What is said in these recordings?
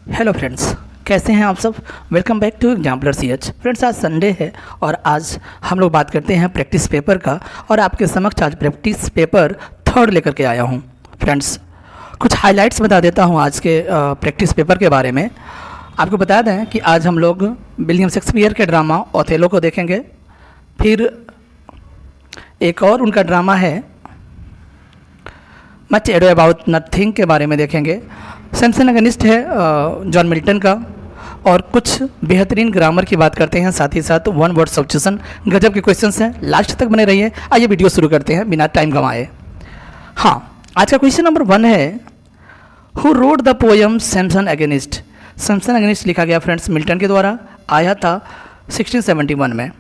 Hello friends, कैसे हैं आप सब। Welcome back to Exemplar CH। Friends, आज संडे है और आज हम लोग बात करते हैं प्रैक्टिस पेपर का। और आपके समक्ष आज प्रैक्टिस पेपर थर्ड लेकर के आया हूं। फ्रेंड्स, कुछ हाइलाइट्स बता देता हूं आज के प्रैक्टिस पेपर के बारे में। आपको बता दें कि आज हम लोग विलियम शेक्सपियर के ड्रामा ओथेलो को देखेंगे। फिर एक और उनका ड्रामा है मच एडो अबाउट नथिंग के बारे में देखेंगे। सैमसन अगेनिस्ट है जॉन मिल्टन का। और कुछ बेहतरीन ग्रामर की बात करते हैं, साथ ही साथ वन वर्ड सब्स्टिट्यूशन गजब के क्वेश्चंस हैं। लास्ट तक बने रहिए। आइए वीडियो शुरू करते हैं बिना टाइम गंवाए। हाँ, आज का क्वेश्चन नंबर 1 है, who wrote the poem Samson अगेनिस्ट। Samson अगेनिस्ट लिखा गया फ्रेंड्स मिल्टन के द्वारा, आया था 1671 में।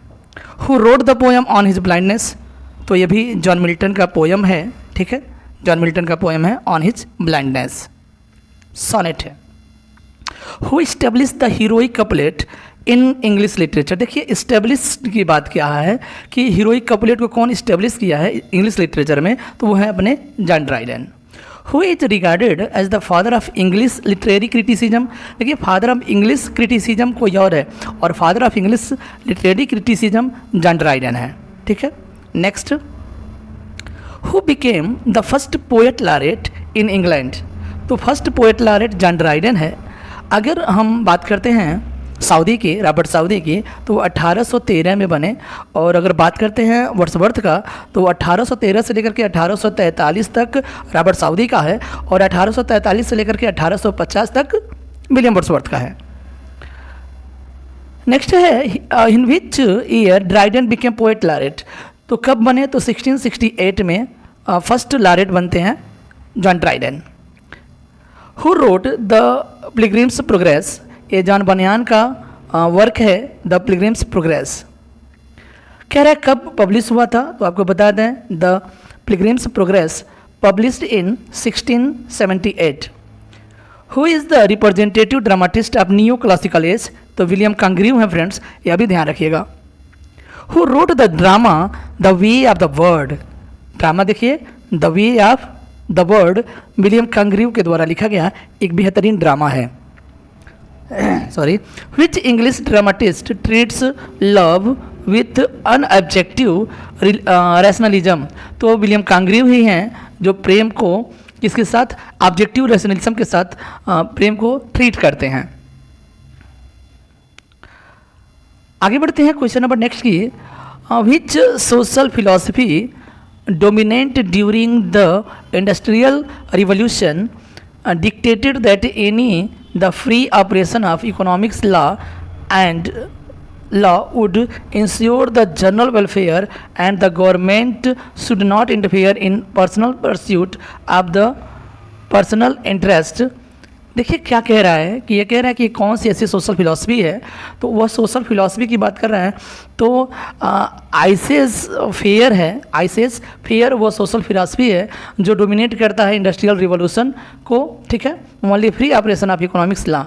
Who wrote the poem on his blindness, तो ये भी जॉन मिल्टन का पोएम है। ठीक है, जॉन मिल्टन का पोएम है ऑन हिज ब्लाइंडनेस, सोनेट है। Who establish the heroic couplet in English literature. देखिए, इस्टेब्लिश की बात क्या है कि हीरोइक कपलेट को कौन इस्टेब्लिश किया है इंग्लिश लिटरेचर में, तो वो है अपने John Dryden. Who is regarded as the father of English literary criticism. देखिए, फादर ऑफ इंग्लिश क्रिटिसिज्म कोई और है और father of English literary criticism John Dryden है। ठीक है, next, who became the first poet laureate in England. तो first poet laureate John Dryden है। अगर हम बात करते हैं सऊदी की, रॉबर्ट सऊदी की, तो 1813 में बने। और अगर बात करते हैं वर्ड्सवर्थ का, तो 1813 से लेकर के 1843 तक रॉबर्ट सऊदी का है और 1843 से लेकर के 1850 तक विलियम वर्ड्सवर्थ का है। नेक्स्ट है, in which year Dryden became poet laureate. तो कब बने, तो 1668 में फर्स्ट लॉरेट बनते हैं John Dryden. Who wrote the Pilgrim's progress. ये जॉन बनियान का वर्क है द पिलग्रिम्स प्रोग्रेस। कह रहा है कब पब्लिश हुआ था, तो आपको बता दें the Pilgrim's Progress published in 1678। Who is the representative dramatist of new classical age. तो विलियम कंग्रीव है फ्रेंड्स, यह भी ध्यान रखिएगा। Who wrote the drama the Way of the World. Drama देखिए, the Way of the World William Congreve के द्वारा लिखा गया एक बेहतरीन ड्रामा है। Sorry, which English dramatist treats love with unobjective rationalism. तो विलियम कंग्रीव ही हैं जो प्रेम को किसके साथ, ऑब्जेक्टिव रैशनलिज्म के साथ प्रेम को ट्रीट करते हैं। आगे बढ़ते हैं क्वेश्चन नंबर नेक्स्ट की, which social philosophy dominant during the industrial revolution dictated that the free operation of economics law would ensure the general welfare and the government should not interfere in personal pursuit of the personal interest। देखिए क्या कह रहा है कि ये कह रहा है कि कौन सी ऐसी सोशल फिलॉसफी है, तो वह सोशल फिलॉसफी की बात कर रहे हैं। तो आइसेस फेयर है, आइसेस फेयर वो सोशल फिलॉसफी है जो डोमिनेट करता है इंडस्ट्रियल रिवॉल्यूशन को। ठीक है, only free operation of economics law.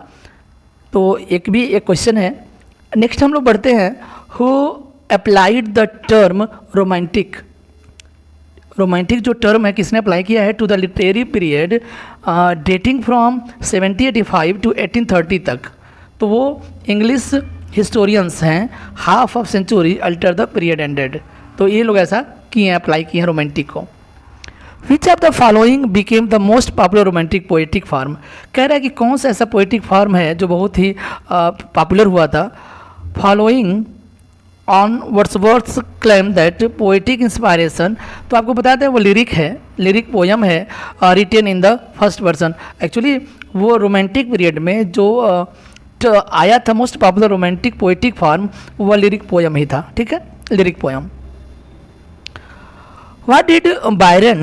तो एक क्वेश्चन है। नेक्स्ट हम लोग बढ़ते हैं, who applied the term romantic. Romantic जो टर्म है किसने अप्लाई किया है, to the literary period dating from 1785 to 1830 तक। तो वो इंग्लिश हिस्टोरियंस हैं, half of century after the period ended. तो ये लोग ऐसा किए हैं, अप्लाई किए हैं रोमांटिक को। विच of the following became the most popular romantic poetic form. कह रहा है कि कौन सा ऐसा पोएटिक फॉर्म है जो बहुत ही पॉपुलर हुआ था। Following on Wordsworth's claim that poetic inspiration. तो आपको बताते हैं वो लिरिक है, लिरिक पोयम है written in the first person. Actually वो रोमांटिक पीरियड में जो आया था most popular romantic poetic form, वो लिरिक पोयम ही था। ठीक है, lyric poem. What did Byron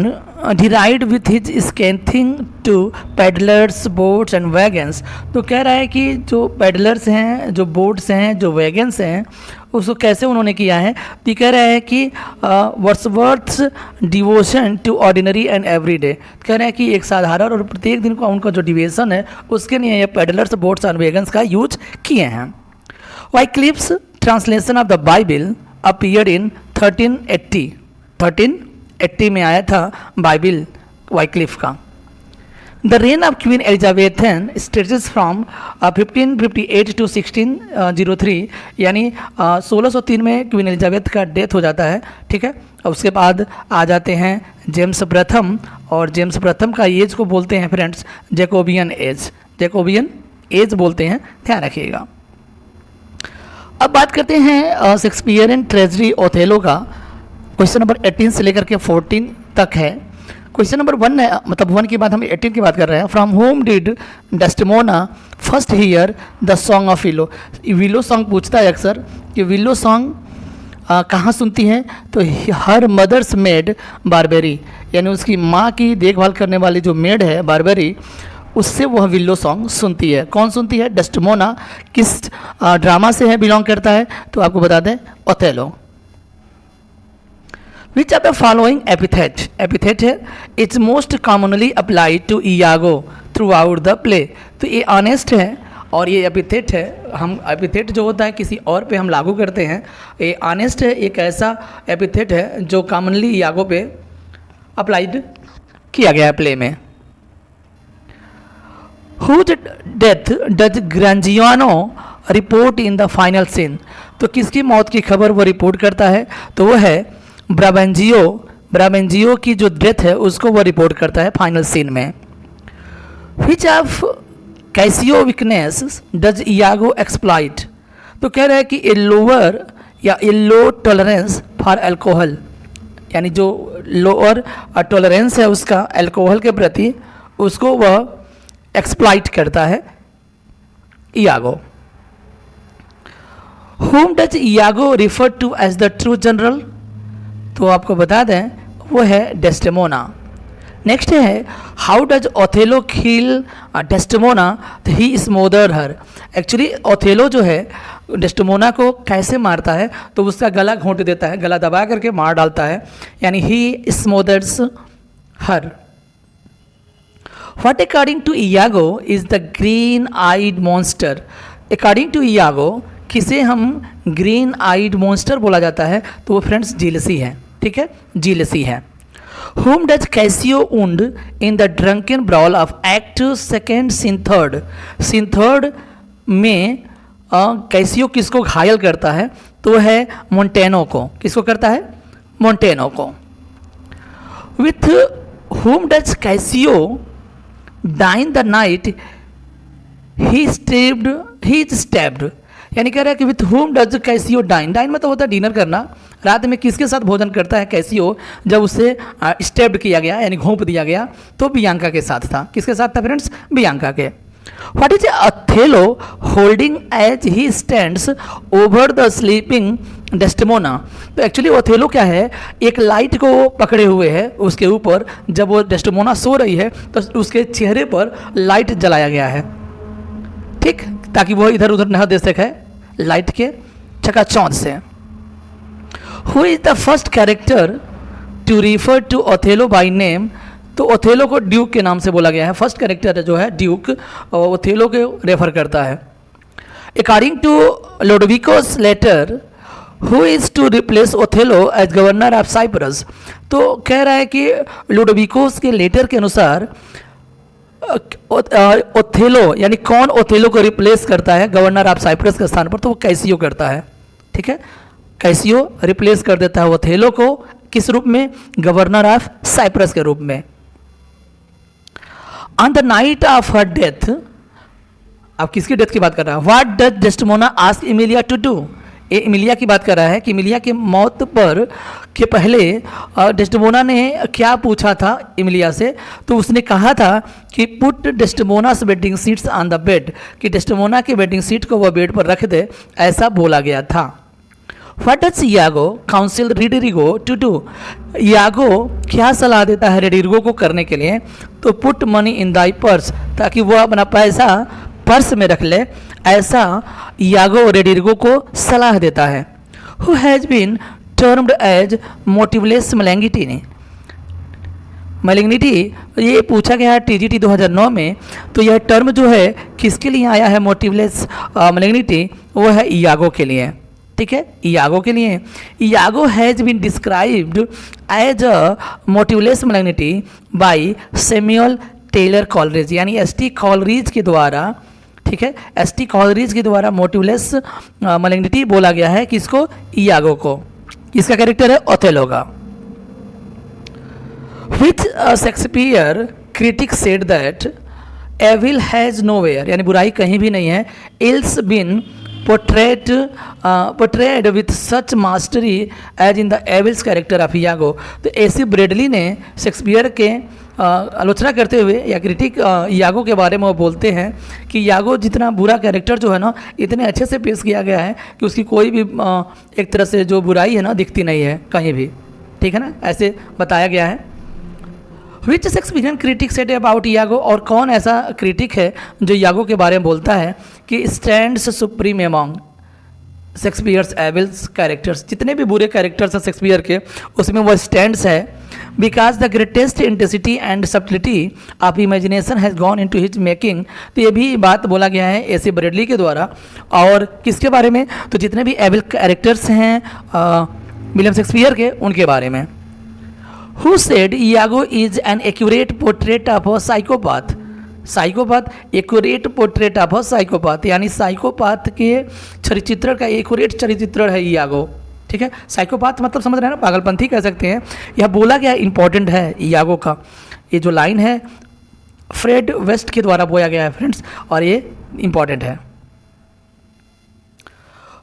deride with his scathing to peddlers, boats and wagons। तो कह रहा है कि जो पेडलर्स हैं, जो बोट्स हैं, जो वैगन्स हैं, उसको कैसे उन्होंने किया है। तो कह रहा है कि Wordsworth's devotion to ordinary and everyday. कह रहा है कि एक साधारण और प्रत्येक दिन का उनका जो डिवोशन है उसके लिए ये पेडलर्स, बोट्स और वैगन्स का यूज किए हैं। Wycliffe's translation of the Bible appeared in 1380 में आया था बाइबिल वाइक्लिफ का। The reign of Queen Elizabethan stretches from 1558 to 1603, यानी 1603 में क्वीन एलिजाबेथ का डेथ हो जाता है, ठीक है। और उसके बाद आ जाते हैं जेम्स प्रथम, और जेम्स प्रथम का एज को बोलते हैं friends Jacobian as, Jacobian as बोलते हैं, ध्यान रखिएगा। अब बात करते हैं शेक्सपियरियन ट्रेजेडी ओथेलो का। क्वेश्चन नंबर 18 से लेकर के 14 तक है। क्वेश्चन नंबर 1 है, मतलब 1 के बाद हम 18 की बात कर रहे हैं। From home did Desdemona first here the song of willow. Willow song पूछता है अक्सर कि विलो सॉन्ग कहाँ सुनती हैं, तो हर मदर्स मेड बारबेरी, यानी उसकी माँ की देखभाल करने वाली जो मेड है बारबेरी, उससे वह विलो सॉन्ग सुनती है। कौन सुनती है? डेस्टिमोना। किस ड्रामा से है, बिलोंग करता है? तो आपको बता दें Othello. Which of the following epithet, epithet है it's most commonly applied to Iago throughout the play. तो ये ऑनेस्ट है और ये एपिथेट है, हम एपिथेट जो होता है किसी और पे हम लागू करते हैं, ये ऑनेस्ट है, एक ऐसा एपिथेट है जो कॉमनली इयागो पे अप्लाइड किया गया है प्ले में। Whose death does Grangiano report in the final scene? तो किसकी मौत की खबर वो रिपोर्ट करता है? तो वो है ब्राबेंजियो। ब्राबेंजियो की जो डेथ है उसको वो रिपोर्ट करता है फाइनल सीन में। Which of Casio weakness does Iago exploit? तो कह रहा है कि ए लोअर या ए लो टॉलरेंस फॉर अल्कोहल, यानी जो लोअर टॉलरेंस है उसका अल्कोहल के प्रति, उसको वह एक्सप्लॉइट करता है Iago. Whom does Iago refer to as the true general? तो आपको बता दें वो है डेस्टिमोना। नेक्स्ट है how does Othello kill Desdemona? तो ही स्मोदर्ड हर। एक्चुअली ओथेलो जो है डेस्टिमोना को कैसे मारता है? तो उसका गला घोंट देता है, गला दबा करके मार डालता है, यानी ही स्मोदर्स हर। What according to Iago is the green-eyed monster? According to Iago किसे हम green-eyed monster बोला जाता है? तो वो फ्रेंड्स जीलसी है, ठीक है, जीलसी है। Whom does Cassio wound in the drunken brawl of Act 2 Scene 3? Scene 3 में कैसियो किसको घायल करता है? तो वो है मोंटेनो को। किसको करता है? मोंटेनो को। With whom does Cassio dine the night he is stabbed? यानी कह रहा है कि with whom does Cassio dine? Dine मतलब होता है डिनर करना। रात में किसके साथ भोजन करता है कैसियो? जब उसे स्टेब्ड किया गया, यानी घोंप दिया गया, तो बियांका के साथ था। किसके साथ था फ्रेंड्स? बियांका के। What is Othello holding as he stands over the sleeping Desdemona? तो एक्चुअली ओथेलो क्या है, एक लाइट को पकड़े हुए है उसके ऊपर, जब वो डेस्टिमोना सो रही है तो उसके चेहरे पर लाइट जलाया गया है, ठीक, ताकि वो इधर उधर न देख सके लाइट के चकाचौंध से। Who is the first character to refer to Othello by name? तो ओथेलो को ड्यूक के नाम से बोला गया है। फर्स्ट कैरेक्टर जो है ड्यूक, ओथेलो के रेफर करता है। According to Lodovico's letter who is to replace Othello as governor of Cyprus? तो कह रहा है कि लोडोविकोस के लेटर के अनुसार ओथेलो, यानी कौन ओथेलो को रिप्लेस करता है गवर्नर ऑफ साइप्रस के स्थान पर? तो वो कैसियो करता है, ठीक है, कैसियो रिप्लेस कर देता है ओथेलो को। किस रूप में? गवर्नर ऑफ साइप्रस के रूप में। On the night of her death, अब किसकी डेथ की बात कर रहा है? What does Desdemona ask Emilia to do? ये इमिलिया की बात कर रहा है कि इमिलिया की मौत पर के पहले डेस्टिमोना ने क्या पूछा था इमिलिया से? तो उसने कहा था कि put Desdemona's bedding sheets on the bed, कि डेस्टिमोना की बेडिंग सीट को वह बेड पर रख दे, ऐसा बोला गया था। What does Iago counsel Roderigo to do? Iago क्या सलाह देता है रेड्रिगो को करने के लिए? तो put money in Dai purse, ताकि वह अपना पैसा पर्स में रख ले, ऐसा इयागो रेड्रिगो को सलाह देता है। Who has been termed as motiveless malignity? Malignity ये पूछा गया है टीजीटी 2009 में। तो यह टर्म जो है किसके लिए आया है मोटिवलेस मैलिग्निटी? वो है इयागो के लिए, ठीक है, इयागो के लिए। Iago has been described as a motiveless malignity by Samuel Taylor Coleridge, यानी एस.टी. कॉलरिज के द्वारा, ठीक है, एस.टी. कॉलरिज के द्वारा मोटिवलेस मलिग्निटी बोला गया है किसको? इयागो को। इसका कैरेक्टर है ओथेलो का। Which Shakespeare critic said that evil has nowhere, यानी बुराई कहीं भी नहीं है, else been portrayed with such mastery as in the evil's character of Iago. तो एसी ब्रेडली ने शेक्सपियर के आलोचना करते हुए या क्रिटिक इयागो के बारे में वो बोलते हैं कि इयागो जितना बुरा कैरेक्टर जो है ना, इतने अच्छे से पेश किया गया है कि उसकी कोई भी एक तरह से जो बुराई है ना दिखती नहीं है कहीं भी, ठीक है ना, ऐसे बताया गया है। Which Shakespearean critic said about Iago, और कौन ऐसा क्रिटिक है जो इयागो के बारे में बोलता है कि stands supreme among Shakespeare's evils characters, जितने भी बुरे कैरेक्टर्स हैं शेक्सपियर के उसमें वो स्टैंड्स है, because the greatest intensity and subtlety of imagination has gone into his making. तो ये भी बात बोला गया है एसी ब्रेडली के द्वारा। और किसके बारे में? तो जितने भी एविल कैरेक्टर्स हैं विलियम शेक्सपियर के, उनके बारे में। Who said Iago is an accurate portrait of a psychopath? Psychopath, accurate portrait of a psychopath, यानी साइकोपाथ के चरित्र का एक्यूरेट चरित्र है इयागो, ठीक है। साइकोपाथ मतलब समझ रहे हैं ना, पागलपंथी कह सकते हैं। यह बोला गया इंपॉर्टेंट है इयागो का। ये जो लाइन है फ्रेड वेस्ट के द्वारा बोया गया है फ्रेंड्स, और ये इंपॉर्टेंट है।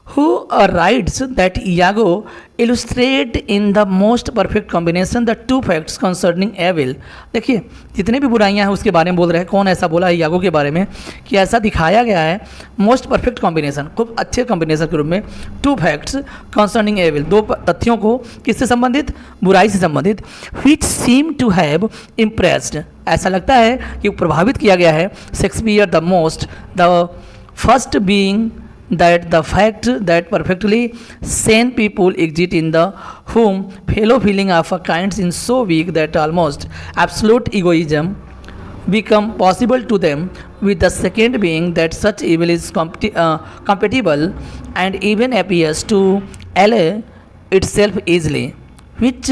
Who writes that Iago illustrate in the most perfect combination the two facts concerning evil? देखिए जितने भी बुराइयां हैं उसके बारे में बोल रहे हैं। कौन ऐसा बोला है इयागो के बारे में कि ऐसा दिखाया गया है मोस्ट परफेक्ट कॉम्बिनेशन, खूब अच्छे कॉम्बिनेशन के रूप में, टू फैक्ट्स कंसर्निंग एविल, दो तथ्यों को किससे संबंधित? बुराई से संबंधित। which seem to have impressed, ऐसा लगता है कि प्रभावित किया गया है Shakespeare the most, the first being that the fact that perfectly sane people exist in the whom fellow feeling of a kind is so weak that almost absolute egoism become possible to them, with the second being that such evil is compatible and even appears to allay itself easily, which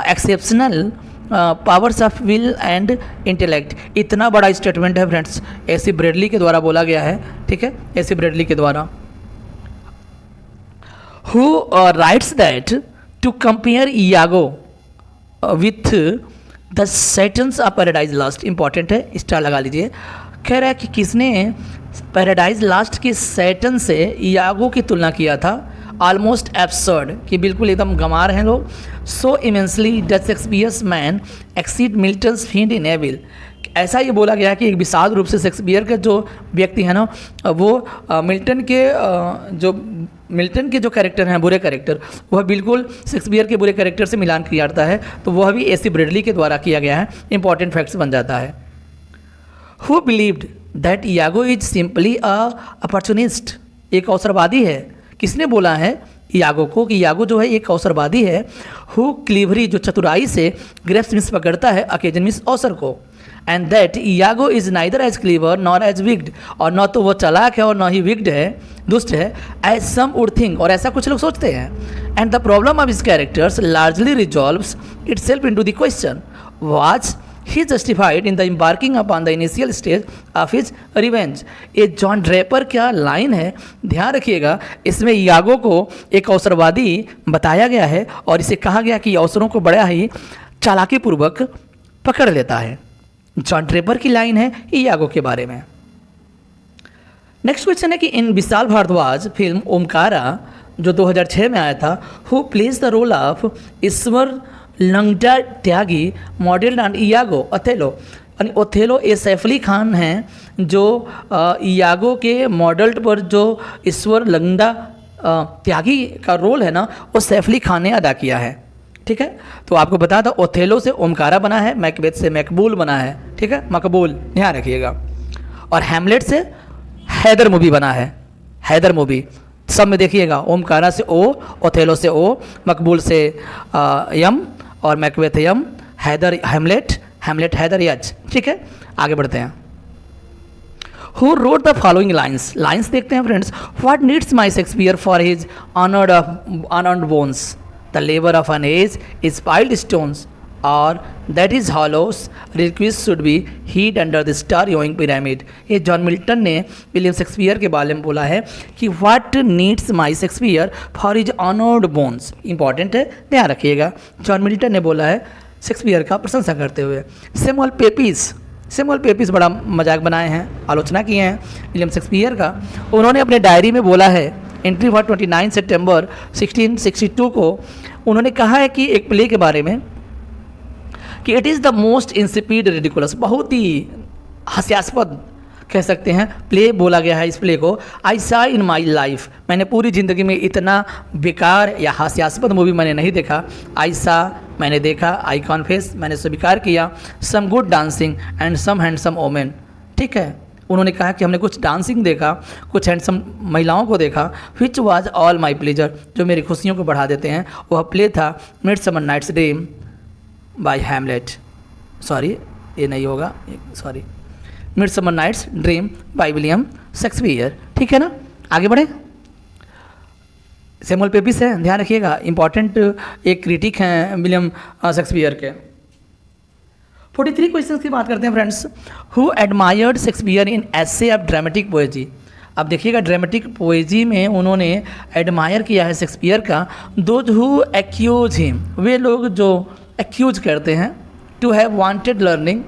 exceptional powers of will and intellect. इतना बड़ा statement है friends, AC Bradley के द्वारा बोला गया है, ठीक है, एसी ब्रेडली के द्वारा। Who writes that to compare Iago with the Satan's of Paradise Lost, important है, स्टार लगा लीजिए। कह रहा है कि किसने पैराडाइज लास्ट के सैटन से इयागो की तुलना किया था, ऑलमोस्ट एब्सर्ड, कि बिल्कुल एकदम गंवार हैं लोग। So immensely does Shakespeare's man exceed Milton's fiend in evil, ऐसा ये बोला गया कि एक विशाल रूप से शेक्सपियर के जो व्यक्ति हैं ना, वो मिल्टन के जो कैरेक्टर हैं, बुरे कैरेक्टर, वह बिल्कुल शेक्सपियर के बुरे कैरेक्टर से मिलान किया जाता है। तो वह भी एसी ब्रेडली के द्वारा किया गया है, इंपॉर्टेंट फैक्ट्स बन जाता है। Who believed that Iago is simply a opportunist, एक अवसरवादी है। किसने बोला है इयागो को कि इयागो जो है एक अवसरवादी है। हु क्लीवरी, जो चतुराई से ग्रेप्स मिस पकड़ता है अकेजन मिस अवसर को। And that Iago is neither as clever nor as wicked, और न तो वो चालाक है और न ही विक्ड है, दुष्ट है, एज सम वुड थिंक, और ऐसा कुछ लोग सोचते हैं। And the problem of his characters largely resolves itself into the question was he justified in the embarking upon the initial stage of his revenge। ये जॉन ड्रेपर क्या line है, ध्यान रखिएगा। इसमें इयागो को एक अवसरवादी बताया गया है और इसे कहा गया कि अवसरों को बड़ा ही चालाकी पूर्वक पकड़ लेता है। जॉन ड्रेपर की लाइन है इयागो के बारे में। नेक्स्ट क्वेश्चन है कि इन विशाल भारद्वाज फिल्म ओमकारा जो 2006 में आया था, who plays the role of Ishwar Langda Tyagi model and Iago Othello, यानी ओथेलो ये सैफ अली खान हैं जो इयागो के मॉडल पर जो ईश्वर लंगडा त्यागी का रोल है ना, वो सैफ अली खान ने अदा किया है, ठीक है। तो आपको बता दो ओथेलो से ओमकारा बना है, मैकबेथ से मकबूल बना है, ठीक है, मकबूल, ध्यान रखिएगा। और हैमलेट से हैदर मूवी बना है, हैदर मूवी सब में देखिएगा, ओमकारा से ओ, ओथेलो से ओ, मकबूल से यम, और मैकबेथ यम, हैदर हैमलेट, हैमलेट हैदर यज, ठीक है। आगे बढ़ते हैं। Who wrote the following lines, lines देखते हैं friends. What needs my Shakespeare for his honoured bones, the labour of an age is piled stones, और that is hollows request should be hid under the star योइंग pyramid. ये John Milton ने William Shakespeare के बारे में बोला है कि what needs my Shakespeare for his honoured bones. Important है, ध्यान रखिएगा। जॉन मिल्टन ने बोला है शेक्सपियर का प्रशंसा करते हुए। सैमुअल पेपिस बड़ा मजाक बनाए हैं, आलोचना किए हैं विलियम शेक्सपियर का। उन्होंने अपने डायरी में बोला है एंट्री फॉर 29 सितंबर 1662 को उन्होंने कहा है कि एक प्ले के बारे में कि it is the most insipid ridiculous, बहुत ही हास्यास्पद कह सकते हैं प्ले बोला गया है इस प्ले को। आई सा इन माई लाइफ, मैंने पूरी ज़िंदगी में इतना बेकार या हास्यास्पद मूवी मैंने नहीं देखा। आई सा, मैंने देखा, आई कॉन्फेस, मैंने स्वीकार किया, some good dancing and some handsome women. ठीक है, उन्होंने कहा कि हमने कुछ डांसिंग देखा, कुछ हैंडसम महिलाओं को देखा, which was all my pleasure, जो मेरी खुशियों को बढ़ा देते हैं। वह प्ले था Midsummer Night's Dream by Hamlet, sorry ये नहीं होगा, sorry, Midsummer Night's Dream by William Shakespeare. ठीक है ना, आगे बढ़े। सैमुअल पेपिस है, ध्यान रखिएगा, इंपॉर्टेंट एक क्रिटिक हैं विलियम शेक्सपियर के। 43 क्वेश्चन की बात करते हैं friends. Who admired Shakespeare in essay of dramatic पोएजी। अब देखिएगा ड्रामेटिक पोएजी में उन्होंने एडमायर किया है शेक्सपियर का। दोज हु एक्यूज हिम, वे लोग जो एक्यूज करते हैं, to have wanted learning,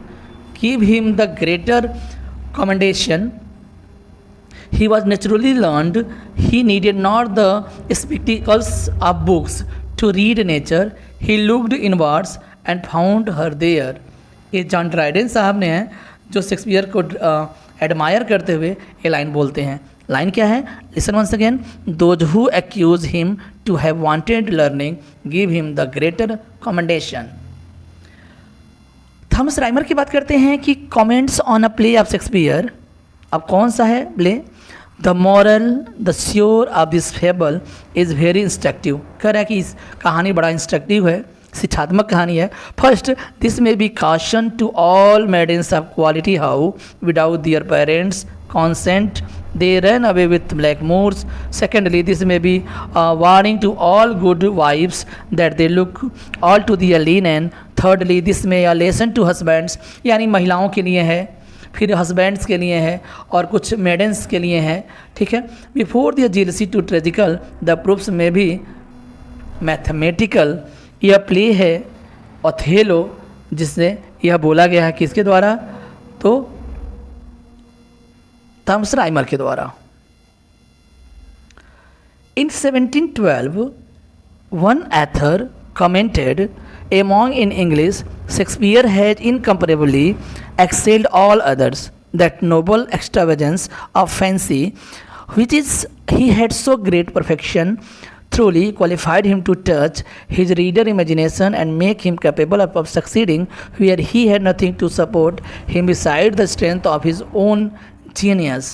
give him the greater commendation, he was naturally learned, he needed not the spectacles of books to read nature, he looked inwards and found her there। ये John Dryden साहब ने हैं जो Shakespeare को admire करते हुए ये line बोलते हैं। लाइन क्या है, listen once again. Those who accuse him to have wanted learning give him the greater commendation. Thomas Rymer की बात करते हैं कि comments on a play of Shakespeare. अब कौन सा है play? The moral the sure of this fable is very instructive. कह रहा है कि इस कहानी बड़ा इंस्ट्रक्टिव है, शिक्षात्मक कहानी है। First, this may be caution to all maidens of quality how without their parents consent they ran away with blackamoors. Secondly, this may be a warning to all good wives that they look all to their linen. Thirdly, this may a lesson to husbands, यानी महिलाओं के लिए है, फिर husbands के लिए है और कुछ मेडेंस के लिए है। ठीक है, before the jealousy to tragical the proofs में भी मैथमेटिकल। यह प्ले है ओथेलो, जिसने यह बोला गया है किसके द्वारा? तो थॉमस राइमर के द्वारा। In 1712, one author commented, among in English, Shakespeare had incomparably excelled all others. That noble extravagance of fancy, which is he had so great perfection, truly qualified him to touch his reader imagination and make him capable of succeeding where he had nothing to support him beside the strength of his own genius.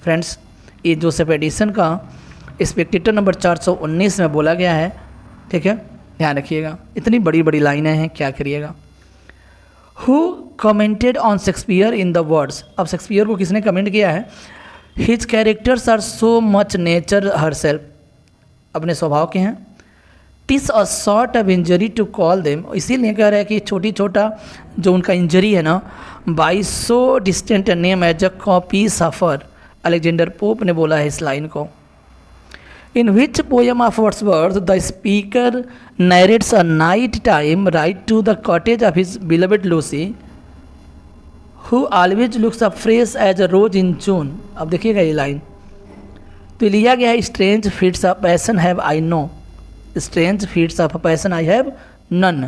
Friends, ये Joseph Addison का Spectator number 419 में बोला गया है। ठीक है, ध्यान रखिएगा, इतनी बड़ी बड़ी लाइनें हैं, क्या करिएगा। Who commented on Shakespeare in the words. अब शेक्सपियर को किसने कमेंट किया है? His characters are so much nature herself, अपने स्वभाव के हैं। TISS a sort of injury to call them, इसीलिए कह रहा है कि छोटा जो उनका इंजरी है ना, by so distant name as a copy suffer. Alexander Pope ने बोला है इस लाइन को। In which poem of Wordsworth the speaker narrates a night time ride to the cottage of his beloved Lucy who always looks a fresh as a rose in June. अब देखिएगा ये line तो लिया गया है, strange fits of passion have I known, strange fits of passion I have none.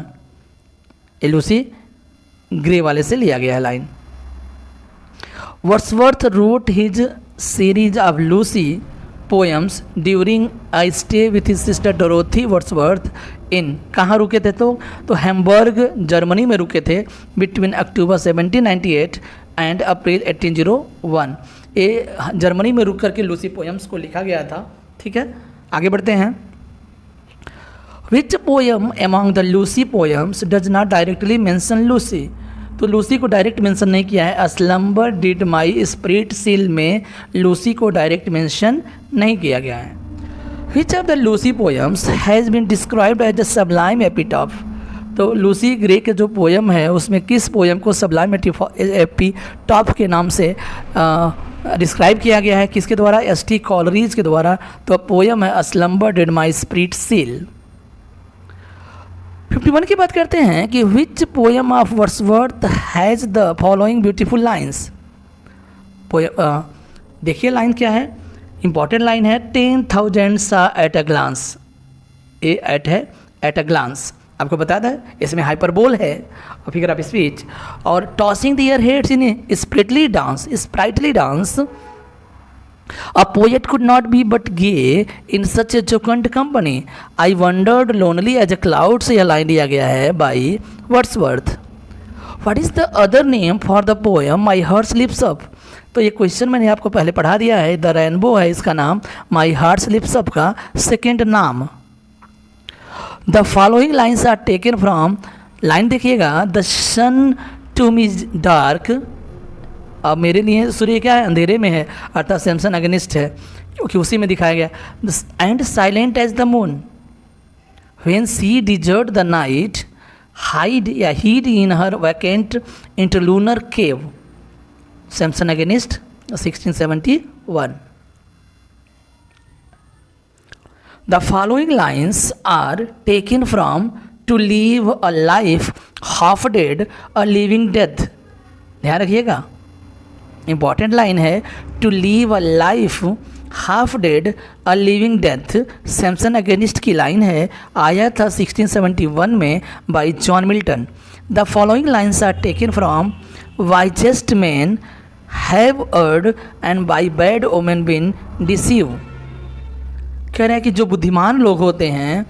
ये Lucy Gray वाले से लिया गया है line. Wordsworth wrote his series of Lucy poems during I stay with his sister Dorothy Wordsworth in. कहाँ रुके थे? तो हैम्बर्ग जर्मनी में रुके थे बिटवीन अक्टूबर 1798 एंड अप्रैल 1801। ये जर्मनी में रुक करके लूसी पोएम्स को लिखा गया था। ठीक है, आगे बढ़ते हैं। Which poem among the Lucy poems does not directly mention Lucy? तो लूसी को डायरेक्ट मेंशन नहीं किया है। Slumber did my spirit seal में लूसी को डायरेक्ट मेंशन नहीं किया गया है। Which of the Lucy poems has been described as a sublime epitaph? तो लूसी ग्रे के जो पोयम है उसमें किस पोयम को सबलाइम एपी टॉप के नाम से डिस्क्राइब किया गया है, किसके द्वारा? एस.टी. कॉलरीज के द्वारा। तो पोयम है a slumber did my spirit seal. 51 की बात करते हैं कि which poem of Wordsworth has the following beautiful lines. देखिए लाइन क्या है, इंपॉर्टेंट लाइन है, 10,000 saw at a glance. A at है, एट अ ग्लांस आपको बता दें, इसमें हाइपरबोल है और फिगर ऑफ स्पीच। और tossing their heads in sprightly dance a poet could not be but gay in such A जोकंड company I wandered lonely as a cloud से यह लाइन लिया गया है by Wordsworth. What is the other name for the poem my heart leaps up. तो ये question मैंने आपको पहले पढ़ा दिया है, द रेनबो है इसका नाम, माई हार्ट स्लिप्स अप का सेकेंड नाम। The following lines are taken from, line देखिएगा, the sun to me dark, अब मेरे लिए सूर्य क्या है, अंधेरे में है, अर्थात सैमसन अगेनिस्ट है क्योंकि उसी में दिखाया गया। And silent as the moon when she deserts the night hid in her vacant interlunar cave, Samson Agonistes 1671। The following lines are taken from To Live a Life Half Dead, A Living Death। ध्यान रखिएगा, important line है, to live a life half dead a living death, Samson Agonistes की line है, आया था 1671 में by John Milton. The following lines are taken from why just men have erred and by bad women been deceive. कह रहे हैं कि जो बुद्धिमान लोग होते हैं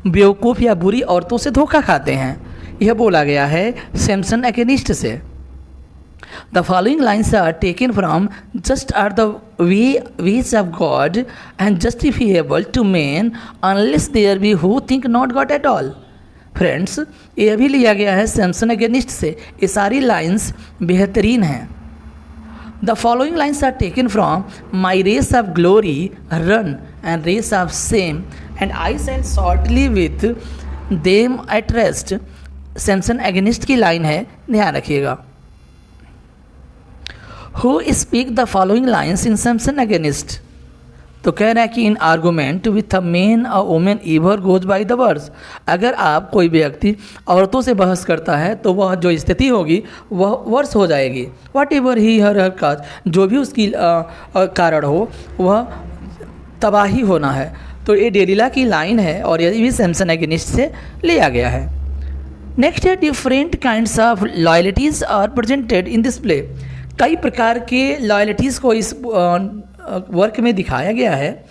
बेवकूफ़ या बुरी औरतों से धोखा खाते हैं, यह बोला गया है सैमसन अगेनिस्ट से। The following lines are taken from just are the ways of God and justifiable to men unless there be who think not God at all. Friends, यह भी लिया गया है सैमसन अगेनिस्ट से। ये सारी लाइन्स बेहतरीन हैं। The following lines are taken from My race of glory run and race of shame and I shall shortly with them at rest। Samson Agonistes की लाइन है, ध्यान रखिएगा। Who speak the following lines in Samson अगेनिस्ट। तो कह रहा है कि in argument with a man a woman ever goes by the words. अगर आप कोई व्यक्ति औरतों से बहस करता है तो वह जो स्थिति होगी वह वर्ष हो जाएगी। वट एवर ही हर काज, जो भी उसकी कारण हो वह तबाही होना है। तो ये डेलिला की लाइन है और ये भी सैमसन अगेनिस्ट से लिया गया है। नेक्स्ट है, different kinds of loyalties are presented in this play. कई प्रकार के लॉयल्टीज़ को इस वर्क में दिखाया गया है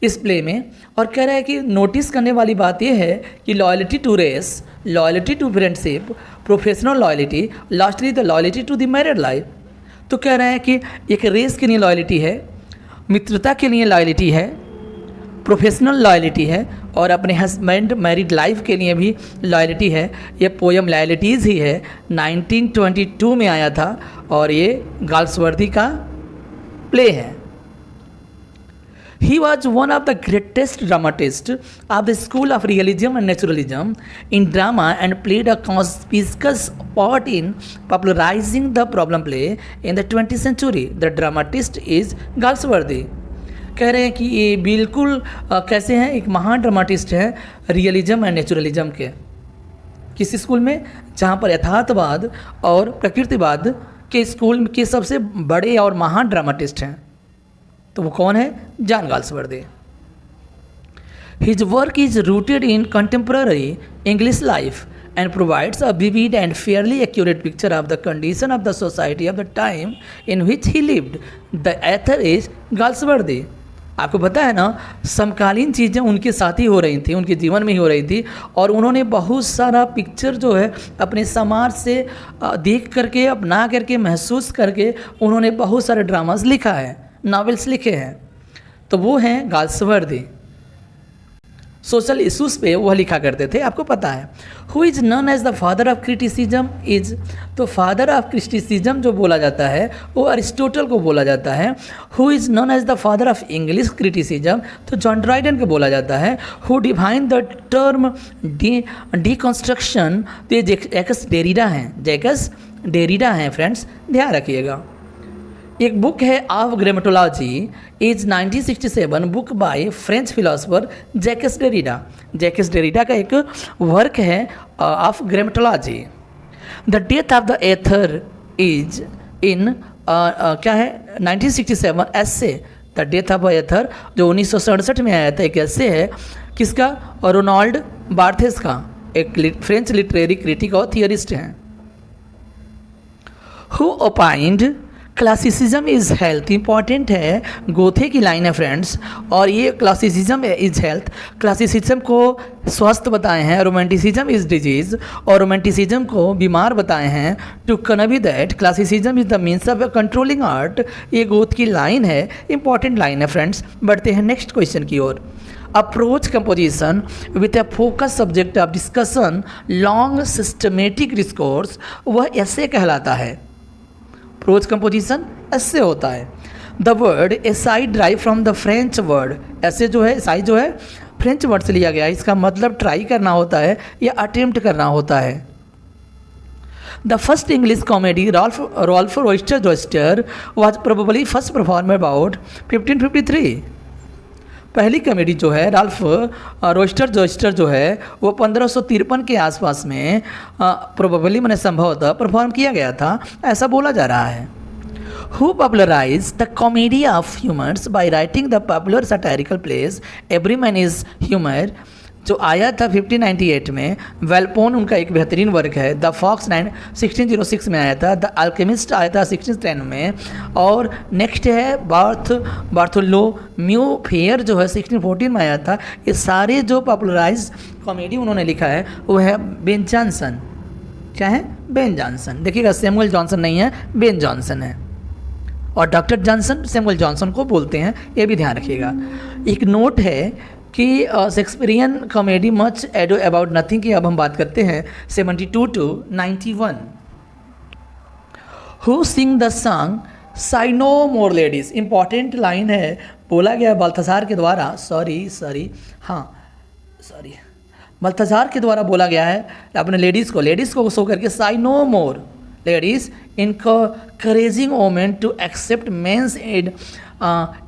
इस प्ले में। और कह रहा है कि नोटिस करने वाली बात यह है कि loyalty to race, loyalty to friendship, professional loyalty, lastly the loyalty to the married life. तो कह रहा है कि एक रेस के लिए लॉयल्टी है, मित्रता के लिए लॉयल्टी है, प्रोफेशनल लॉयल्टी है और अपने हस्बैंड मैरिड लाइफ के लिए भी लॉयल्टी है। ये पोयम लॉयल्टीज़ ही है, 1922 में आया था और ये गाल्सवर्दी का प्ले है। He was one of the greatest dramatists of the school of realism and naturalism in drama and played a conspicuous part in popularizing the problem play in the 20th century. The dramatist is Galsworthy। कह रहे हैं कि ये बिल्कुल कैसे हैं, एक महान ड्रामाटिस्ट है रियलिज्म एंड नेचुरलिज्म के। किस स्कूल में? जहाँ पर यथार्थवाद और प्रकृतिवाद के स्कूल के सबसे बड़े और महान ड्रामाटिस्ट हैं। तो वो कौन है? John Galsworthy. His work is rooted in contemporary English life and provides a vivid and fairly accurate picture of the condition of the society of the time in which he lived. The author is Galsworthy। आपको पता है ना, समकालीन चीज़ें उनके साथ ही हो रही थी, उनके जीवन में ही हो रही थी और उन्होंने बहुत सारा पिक्चर जो है अपने समाज से देख करके, अपना करके, महसूस करके उन्होंने बहुत सारे ड्रामास लिखा है, नॉवेल्स लिखे हैं। तो वो हैं गाल्सवर्दी। सोशल इशूज़ पे वह लिखा करते थे, आपको पता है। Who is known as the father of criticism is, तो फादर ऑफ क्रिटिसिज्म जो बोला जाता है वो अरिस्टोटल को बोला जाता है। Who is known as the father of English criticism, तो जॉन ड्राइडन को बोला जाता है। Who define the term deconstruction, तो ये जैकस डेरिडा हैं, जैकस डेरिडा हैं फ्रेंड्स, ध्यान रखिएगा। एक बुक है of Grammatology is 1967 book by French philosopher Jacques Derrida. Jacques Derrida का एक वर्क है of Grammatology. The death of the author is in क्या है 1967 ऐसे, द डेथ ऑफ एथर जो 1967 में आया था, एक ऐसे है किसका, रोनाल्ड बार्थेस का, एक फ्रेंच लिटरेरी क्रिटिक और थियरिस्ट हैं। Who ओपाइंड classicism is health, important है, गोथे की लाइन है फ्रेंड्स, और ये क्लासिसिज्म इज़ हेल्थ, क्लासिसिज्म को स्वस्थ बताए हैं, रोमांटिसिज्म इज़ डिजीज़, और रोमांटिसिज्म को बीमार बताए हैं। To convey that classicism is the means of controlling art, ये गोथ की लाइन है, इंपॉर्टेंट लाइन है फ्रेंड्स। बढ़ते हैं नेक्स्ट क्वेश्चन की ओर। Approach composition with a focus subject of discussion long systematic discourse, वह ऐसे कहलाता है। प्रोज कंपोजिशन ऐसे होता है। The word essay derived from the French word, essay जो है एसाई जो है फ्रेंच वर्ड से लिया गया है, इसका मतलब ट्राई करना होता है या अटेम्प्ट करना होता है। The first English comedy Ralph Roister Doister was probably first perform about 1553। पहली कॉमेडी जो है राल्फ रोइस्टर जोइस्टर जो है वो 1553 के आसपास में प्रोबेबली मैंने संभवतः परफॉर्म किया गया था, ऐसा बोला जा रहा है। Who popularize the comedy of humours by writing the popular satirical plays every man is humour, जो आया था 1598 में। वेलपोन उनका एक बेहतरीन वर्क है। द फॉक्स 1606 में आया था। द अल्केमिस्ट आया था 1610 में। और नेक्स्ट है बार्थोलोम्यू फेयर जो है 1614 में आया था। ये सारे जो पॉपुलराइज कॉमेडी उन्होंने लिखा है वो है बेन जॉनसन। क्या है? Ben Jonson. देखिएगा सैमुअल जॉनसन नहीं है, बेन जॉनसन है। और डॉक्टर जॉनसन सैमुअल जॉनसन को बोलते हैं, ये भी ध्यान रखिएगा। एक नोट है कि Shakespearean comedy much ado about nothing की अब हम बात करते हैं 72 to 91। Who sing the song sigh no more ladies, important line है, बोला गया बाल्थासार के द्वारा, बाल्थासार के द्वारा बोला गया है अपने लेडीज़ को शो करके sigh no more ladies encouraging women to accept men's and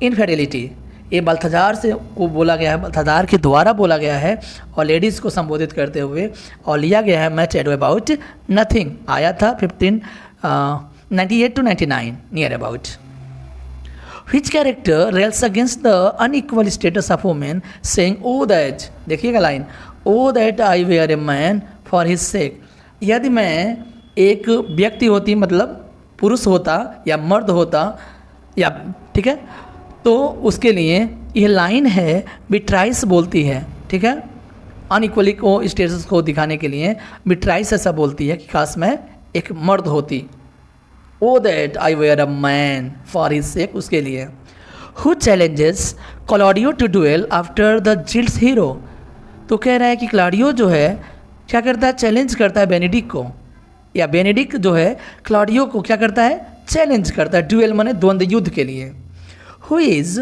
infidelity. ये बाल्थासार से को बोला गया है, बाल्थासार के द्वारा बोला गया है और लेडीज़ को संबोधित करते हुए, और लिया गया है मैच एडो अबाउट नथिंग, आया था 1598 to 99 near about. Which character rails against the unequal status of women saying O that, देखिएगा line, O that I were a man for his sake. यदि मैं एक व्यक्ति होती, मतलब पुरुष होता या मर्द होता या, ठीक है, तो उसके लिए यह लाइन है बिट्राइस बोलती है, ठीक है, अनइक्वली को स्टेटस को दिखाने के लिए बिट्राइस ऐसा बोलती है कि काश मैं एक मर्द होती। O that I were a man for his sake, उसके लिए। Who challenges Claudio to duel after the jilts Hero, तो कह रहा है कि क्लॉडियो जो है क्या करता है, चैलेंज करता है बेनेडिक्ट को, या बेनेडिक्ट जो है क्लॉडियो को क्या करता है, चैलेंज करता है। ड्यूएल माने द्वंद्व युद्ध के लिए। Who is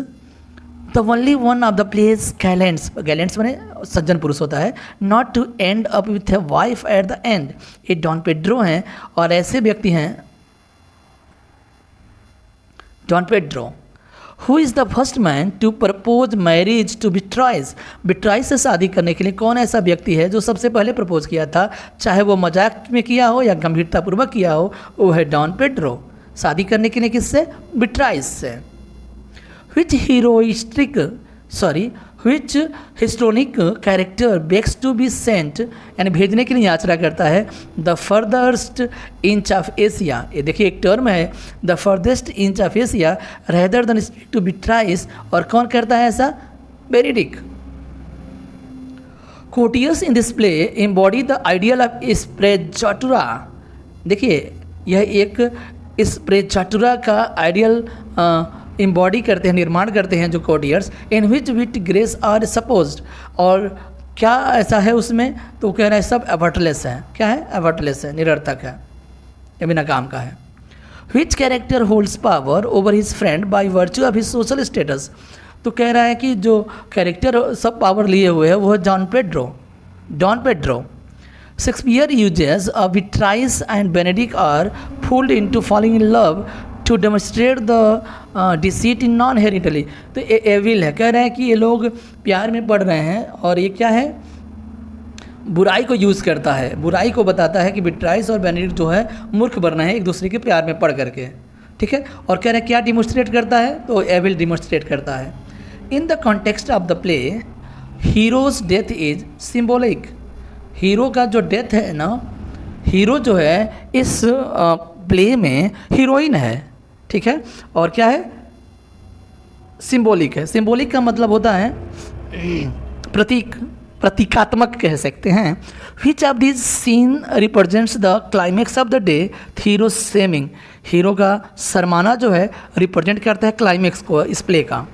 the only one of the play's gallants, gallants माने सज्जन पुरुष होता है, not to end up with a wife at the end, ये डॉन पेड्रो हैं, और ऐसे व्यक्ति हैं Don Pedro. Who is the first man to propose marriage to Beatrice, Beatrice से शादी करने के लिए कौन ऐसा व्यक्ति है जो सबसे पहले प्रपोज किया था, चाहे वो मजाक में किया हो या गंभीरतापूर्वक किया हो, वो है डॉन पेड्रो। शादी करने के लिए किससे? बिट्राइस से। which histrionic character begs to be sent, यानी भेजने के लिए याचना करता है, the farthest inch of Asia, ये देखिए एक टर्म है, the farthest inch of Asia rather than speak to Beatrice, और कौन करता है ऐसा? Benedick. Courtiers in this play embody the ideal of sprezzatura, देखिए यह एक स्प्रेजाटुरा का आइडियल इम्बॉडी करते हैं, निर्माण करते हैं जो courtiers, in which wit grace are supposed, और क्या ऐसा है उसमें, तो कह रहा है सब एफर्टलेस है। क्या है? एफर्टलेस है, निरर्थक है, ये बिना काम का है। विच character holds power over his friend by virtue of his social status, तो कह रहा है कि जो कैरेक्टर सब पावर लिए हुए है वो है Don Pedro. Shakespeare uses Beatrice and Benedick are fooled into falling in love to demonstrate the deceit in not inherently, तो ये एविल है। कह रहे हैं कि ये लोग प्यार में पड़ रहे हैं और ये क्या है, बुराई को यूज़ करता है, बुराई को बताता है कि विट्राइस और बेनेडिक्ट जो है मूर्ख बन रहे हैं एक दूसरे के प्यार में पड़ करके, ठीक है। और कह रहे हैं क्या डिमोन्स्ट्रेट करता है, तो एविल डिमोन्स्ट्रेट करता है। In the context of the play heroes death is symbolic, hero का जो डेथ है ना, हीरो जो है इस प्ले में हीरोइन है, ठीक है। और क्या है? सिंबॉलिक है। सिंबॉलिक का मतलब होता है प्रतीकात्मक कह सकते हैं। Which of this scene represents the climax of the day, Hero shaming, Hero का शर्माना जो है रिप्रेजेंट करता है क्लाइमेक्स को इस प्ले का।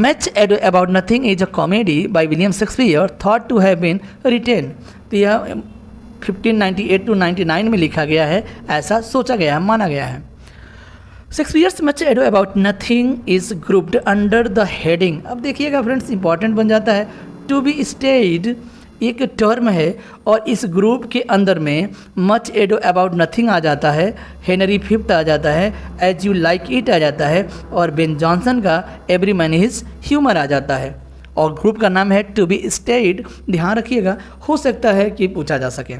Much about nothing is a comedy by William Shakespeare thought to have been written, तो यह 1598 to 99 में लिखा गया है, ऐसा सोचा गया है, माना गया है। Shakespeare's much ado about nothing is grouped under the heading, अब देखिएगा फ्रेंड्स इंपॉर्टेंट बन जाता है, टू बी स्टेड एक टर्म है और इस ग्रुप के अंदर में मच एडो अबाउट नथिंग आ जाता है, हेनरी फिफ्थ आ जाता है, एज यू लाइक इट आ जाता है, और बेन जॉनसन का एवरी मैन इज ह्यूमर आ जाता है, और ग्रुप का नाम है टू बी स्टेड। ध्यान रखिएगा, हो सकता है कि पूछा जा सके।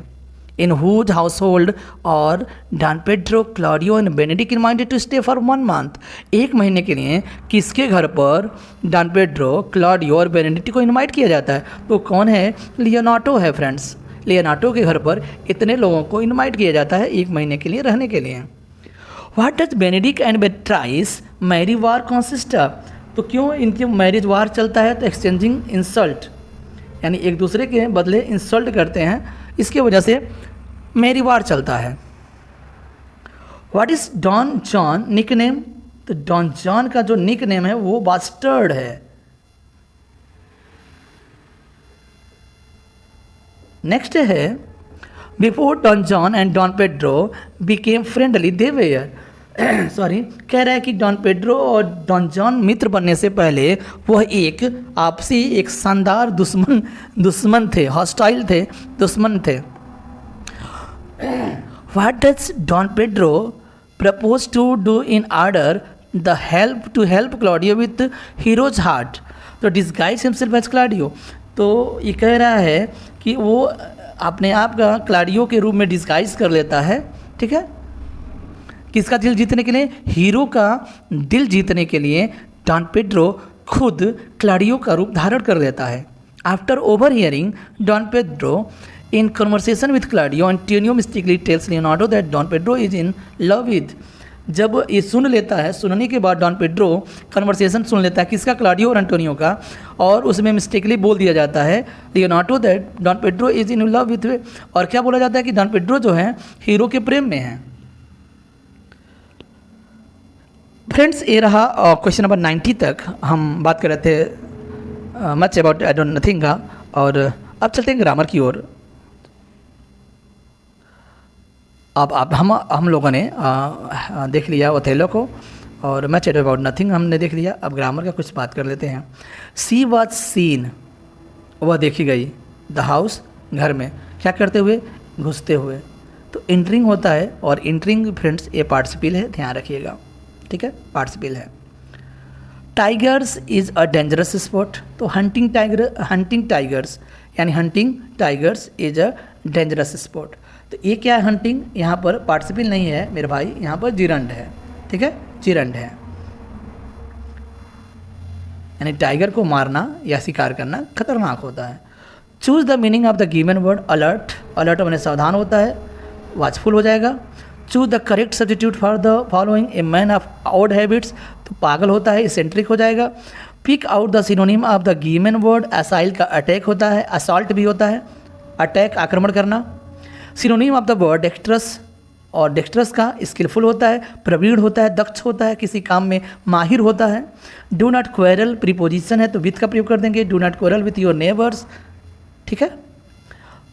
इन हुज हाउस होल्ड और Don Pedro, Claudio and Benedick invited to stay for 1 month, एक महीने के लिए किसके घर पर डॉन पेड्रो, क्लॉडियो और बेनेडिक्ट को इनवाइट किया जाता है, तो कौन है? लियोनार्डो है फ्रेंड्स। लियोनार्डो के घर पर इतने लोगों को इनवाइट किया जाता है एक महीने के लिए रहने के लिए। What does Benedick and Beatrice merry war consist of, तो क्यों इनके मैरिज वार चलता है? तो एक्सचेंजिंग इंसल्ट, यानी एक दूसरे के बदले इंसल्ट करते हैं, इसके वजह से मैरी वार चलता है। What is Don John nickname, तो डॉन जॉन का जो निक नेम है वो बास्टर्ड है। नेक्स्ट है before Don John and Don Pedro became friendly they were, sorry, कह रहा है कि डॉन पेड्रो और डॉन जॉन मित्र बनने से पहले वह एक आपसी एक शानदार दुश्मन थे, हॉस्टाइल थे, दुश्मन थे। What does Don Pedro propose to do in order the help to help Claudio with Hero's heart, तो डिस्गाइज हिमसेल्फ एज क्लॉडियो, तो ये कह रहा है कि वो अपने आप का क्लॉडियो के रूप में डिस्गाइज कर लेता है, ठीक है। किसका दिल जीतने के लिए? हीरो का दिल जीतने के लिए डॉन पेड्रो खुद क्लॉडियो का रूप धारण कर लेता है। After overhearing Don Pedro in conversation with Claudio, Antonio mystically tells Leonardo that Don Pedro is in love with, जब ये सुन लेता है, सुनने के बाद डॉन पेड्रो कन्वर्सेशन सुन लेता है किसका? क्लॉडियो और एंटोनियो का, और उसमें मिस्टेकली बोल दिया जाता है Leonardo that Don Pedro is in love with, और क्या बोला जाता है कि डॉन पेड्रो जो है हीरो के प्रेम में है। फ्रेंड्स, ये रहा क्वेश्चन नंबर 90 तक हम बात कर रहे थे much about I don't nothing का, और अब चलते हैं ग्रामर की ओर। अब हम लोगों ने देख लिया ओथेलो को और मच अबाउट नथिंग हमने देख लिया, अब ग्रामर का कुछ बात कर लेते हैं। सी वॉज सीन, वह देखी गई, द हाउस घर में, क्या करते हुए? घुसते हुए, तो इंटरिंग होता है, और इंटरिंग फ्रेंड्स ये पार्टिसिपल है, ध्यान रखिएगा, ठीक है, पार्टिसिपल है। Tigers is a dangerous spot, तो हंटिंग टाइगर्स यानी hunting tigers is a dangerous spot, तो ये क्या है? हंटिंग, यहाँ पर पार्टिसिपल नहीं है मेरे भाई, यहाँ पर जिरंड है, ठीक है, जिरंड है, यानी टाइगर को मारना या शिकार करना खतरनाक होता है। Choose the meaning of the given word, alert, alert मैंने सावधान होता है, वॉचफुल हो जाएगा। Choose the correct substitute for the following, a man of odd habits, तो पागल होता है, इसेंट्रिक हो जाएगा। Pick out the synonym of the given word, assail का अटैक होता है, असॉल्ट भी होता है, अटैक आक्रमण करना। Synonym of the word dexterous, और डेक्स्ट्रस का स्किलफुल होता है, प्रवीण होता है, दक्ष होता है, किसी काम में माहिर होता है। डू नॉट क्वेरल प्रीपोजिशन है तो विथ का प्रयोग कर देंगे, do not quarrel with your neighbours, ठीक है।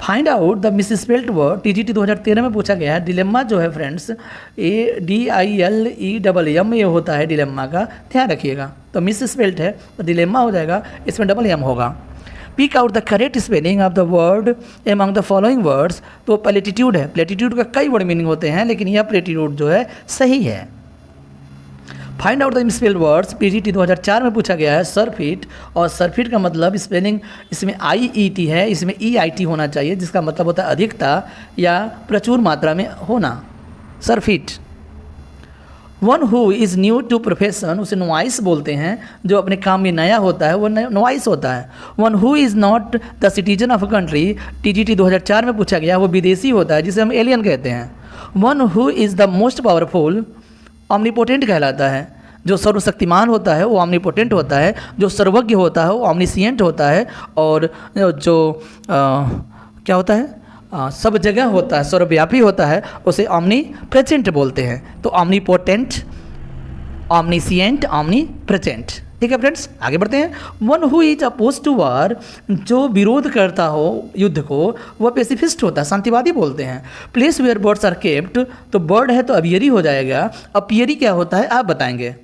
Find out the misspelled word, TGT 2013 में पूछा गया है। डिलेम्मा जो है फ्रेंड्स, ADILEMM ये होता है डिलेम्मा का, ध्यान रखिएगा। तो मिसस्पेल्ड है तो डिलेम्मा हो जाएगा, इसमें डबल एम होगा। Pick out the correct spelling of the word among the following words, तो प्लेटीट्यूड है, प्लेटीट्यूड का कई वर्ड मीनिंग होते हैं लेकिन यह प्लेटीट्यूड जो है सही है। Find out the misspelled words, PGT 2004 में पूछा गया है। सरफिट, और सरफिट का मतलब स्पेलिंग इसमें IET है, इसमें EIT होना चाहिए, जिसका मतलब होता है अधिकता या प्रचुर मात्रा में होना। Surfeit. One who is new to profession, उसे नॉइस बोलते हैं, जो अपने काम में नया होता है वो नॉइस होता है। One who is not the citizen of a country, TGT 2004 में पूछा गया, वो विदेशी होता है जिसे हम एलियन कहते हैं। One who is the most powerful, omnipotent कहलाता है, जो सर्वशक्तिमान होता है वो ऑमनीपोटेंट होता है, जो सर्वज्ञ होता है वो ऑमनीसिएंट होता है, और जो क्या होता है सब जगह होता है, सर्वव्यापी होता है, उसे ऑमनी प्रेजेंट बोलते हैं। तो ऑमनीपोटेंट, ऑमनीसिएंट, ऑमनी प्रेजेंट, ठीक है फ्रेंड्स। आगे बढ़ते हैं। One who is opposed to war, जो विरोध करता हो युद्ध को, वह पेसिफिस्ट होता है, शांतिवादी बोलते हैं। Place where birds are kept, तो बर्ड है तो अपियरी हो जाएगा। अपियरी क्या होता है आप बताएंगे।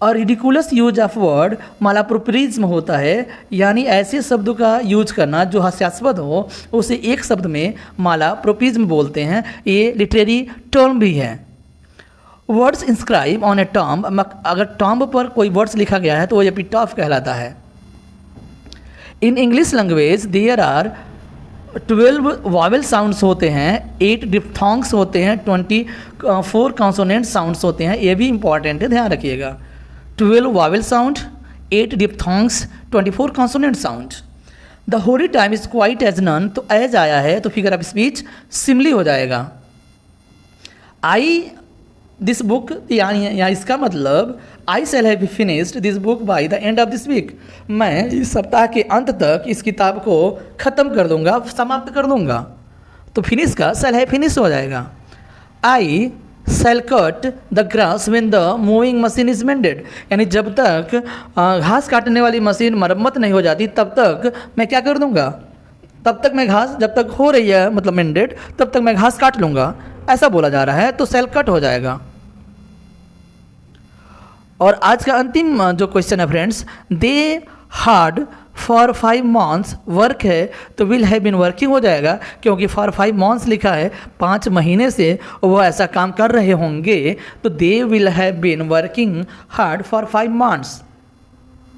और रिडिकुलस यूज ऑफ वर्ड, मालाप्रोप्रिज्म होता है, यानी ऐसे शब्दों का यूज करना जो हास्यास्पद हो, उसे एक शब्द में मालाप्रोप्रिज्म बोलते हैं। ये लिटरेरी टर्म भी है। Words inscribe on A tomb, अगर टॉम्ब पर कोई वर्ड्स लिखा गया है तो वो एपिटॉफ कहलाता है। In English language there are 12 vowel sounds होते हैं, 8 डिप्थोंग्स होते हैं, 24 कॉन्सोनेंट साउंड्स होते हैं। ये भी इंपॉर्टेंट है, ध्यान रखिएगा। 12 vowel sound, 8 diphthongs, 24 consonant sound. The holy time is quiet as nun, तो एज आया है तो फिगर ऑफ स्पीच सिमली हो जाएगा। आई दिस बुक, या इसका मतलब I shall have finished this book by the end of this week, मैं इस सप्ताह के अंत तक इस किताब को ख़त्म कर दूंगा, समाप्त कर दूंगा। तो फिनिश का शैल हैव फिनिश हो जाएगा। I shall cut the grass when the mowing machine is mended, यानी जब तक घास काटने वाली मशीन मरम्मत नहीं हो जाती तब तक मैं क्या कर दूंगा, तब तक मैं घास, जब तक हो रही है मतलब मेंडेड, तब तक मैं घास काट लूँगा, ऐसा बोला जा रहा है। तो सेल कट हो जाएगा। और आज का अंतिम जो क्वेश्चन है friends, they hard for 5 months work है तो विल हैव बीन वर्किंग हो जाएगा, क्योंकि फॉर 5 मंथ्स लिखा है, 5 महीने से वो ऐसा काम कर रहे होंगे, तो they will have been working hard for 5 months,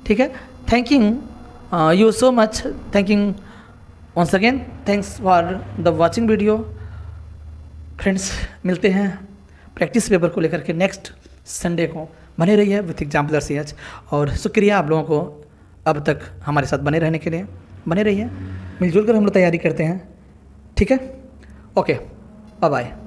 ठीक है। Thanking you so much, thanking once again, thanks for the watching video friends. मिलते हैं प्रैक्टिस पेपर को लेकर के नेक्स्ट संडे को। बने रहिए विथ एग्जाम्पलर CH, और शुक्रिया आप लोगों को अब तक हमारे साथ बने रहने के लिए। बने रहिए, मिलजुल कर हम लोग तैयारी करते हैं, ठीक है। Okay, bye bye.